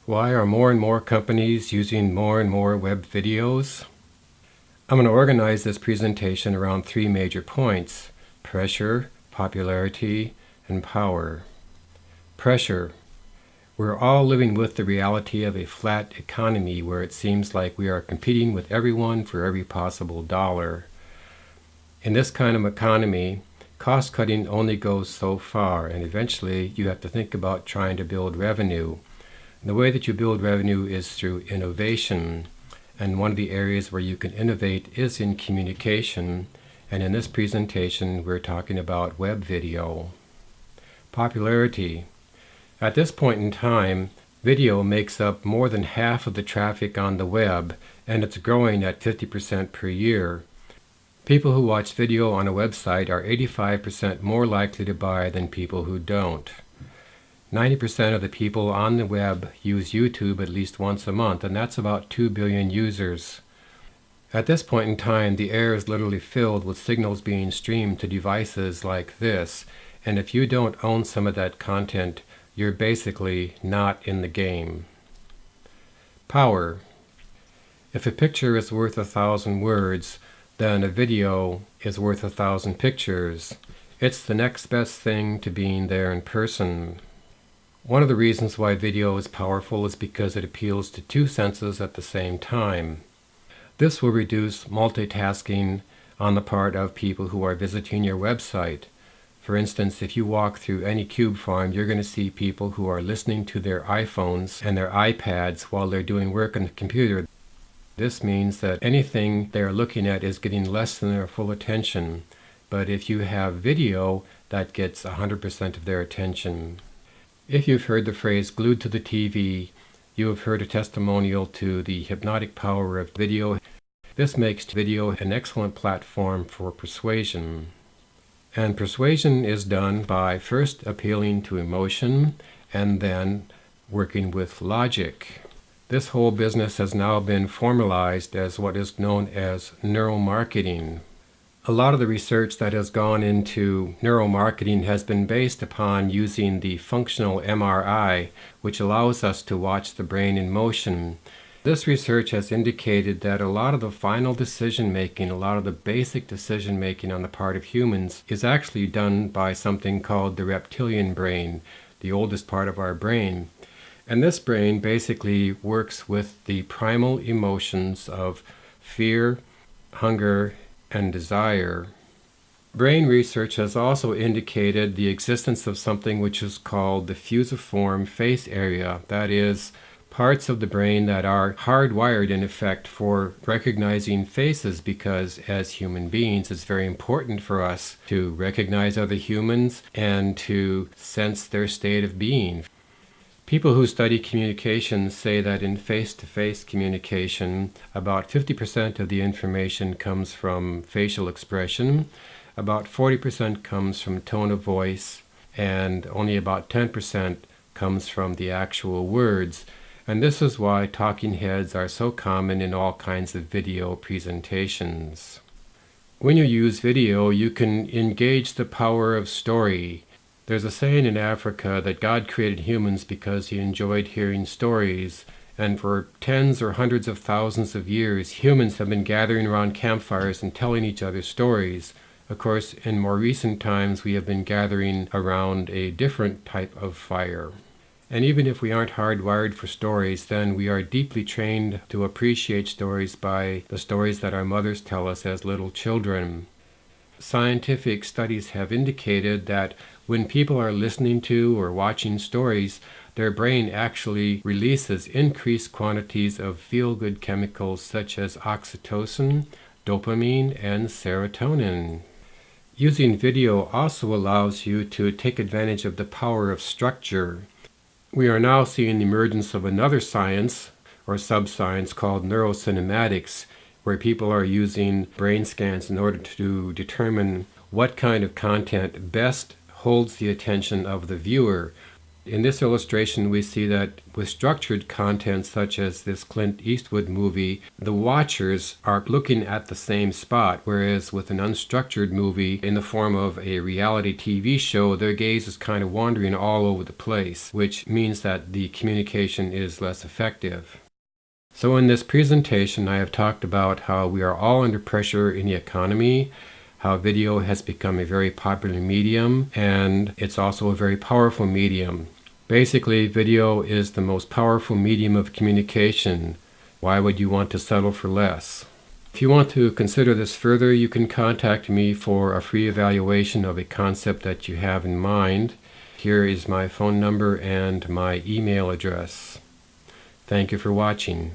Why are more and more companies using more and more web videos? I'm going to organize this presentation around three major points: pressure, popularity, and power. Pressure. We're all living with the reality of a flat economy where it seems like we are competing with everyone for every possible dollar. In this kind of economy, cost cutting only goes so far, and eventually you have to think about trying to build revenue. The way that you build revenue is through innovation, and one of the areas where you can innovate is in communication, and in this presentation we're talking about web video. Popularity. At this point in time, video makes up more than half of the traffic on the web, and it's growing at 50% per year. People who watch video on a website are 85% more likely to buy than people who don't. 90% of the people on the web use YouTube at least once a month, and that's about 2 billion users. At this point in time, the air is literally filled with signals being streamed to devices like this, and if you don't own some of that content, you're basically not in the game. Power. If a picture is worth 1,000 words, then a video is worth 1,000 pictures. It's the next best thing to being there in person. One of the reasons why video is powerful is because it appeals to two senses at the same time. This will reduce multitasking on the part of people who are visiting your website. For instance, if you walk through any cube farm, you're going to see people who are listening to their iPhones and their iPads while they're doing work on the computer. This means that anything they're looking at is getting less than their full attention. But if you have video, that gets 100% of their attention. If you've heard the phrase glued to the TV, you have heard a testimonial to the hypnotic power of video. This makes video an excellent platform for persuasion. And persuasion is done by first appealing to emotion and then working with logic. This whole business has now been formalized as what is known as neuromarketing. A lot of the research that has gone into neuromarketing has been based upon using the functional MRI, which allows us to watch the brain in motion. This research has indicated that a lot of the final decision-making, a lot of the basic decision-making on the part of humans is actually done by something called the reptilian brain, the oldest part of our brain. And this brain basically works with the primal emotions of fear, hunger, and desire. Brain research has also indicated the existence of something which is called the fusiform face area. That is, parts of the brain that are hardwired in effect for recognizing faces, because as human beings it's very important for us to recognize other humans and to sense their state of being. People who study communication say that in face-to-face communication, about 50% of the information comes from facial expression, about 40% comes from tone of voice, and only about 10% comes from the actual words. And this is why talking heads are so common in all kinds of video presentations. When you use video, you can engage the power of story. There's a saying in Africa that God created humans because he enjoyed hearing stories, and for tens or hundreds of thousands of years, humans have been gathering around campfires and telling each other stories. Of course, in more recent times, we have been gathering around a different type of fire. And even if we aren't hardwired for stories, then we are deeply trained to appreciate stories by the stories that our mothers tell us as little children. Scientific studies have indicated that when people are listening to or watching stories, their brain actually releases increased quantities of feel-good chemicals such as oxytocin, dopamine, and serotonin. Using video also allows you to take advantage of the power of structure. We are now seeing the emergence of another science or subscience called neurocinematics, where people are using brain scans in order to determine what kind of content best holds the attention of the viewer. In this illustration, we see that with structured content such as this Clint Eastwood movie, the watchers are looking at the same spot, whereas with an unstructured movie in the form of a reality TV show, their gaze is kind of wandering all over the place, which means that the communication is less effective. So in this presentation, I have talked about how we are all under pressure in the economy, how video has become a very popular medium, and it's also a very powerful medium. Basically, video is the most powerful medium of communication. Why would you want to settle for less? If you want to consider this further, you can contact me for a free evaluation of a concept that you have in mind. Here is my phone number and my email address. Thank you for watching.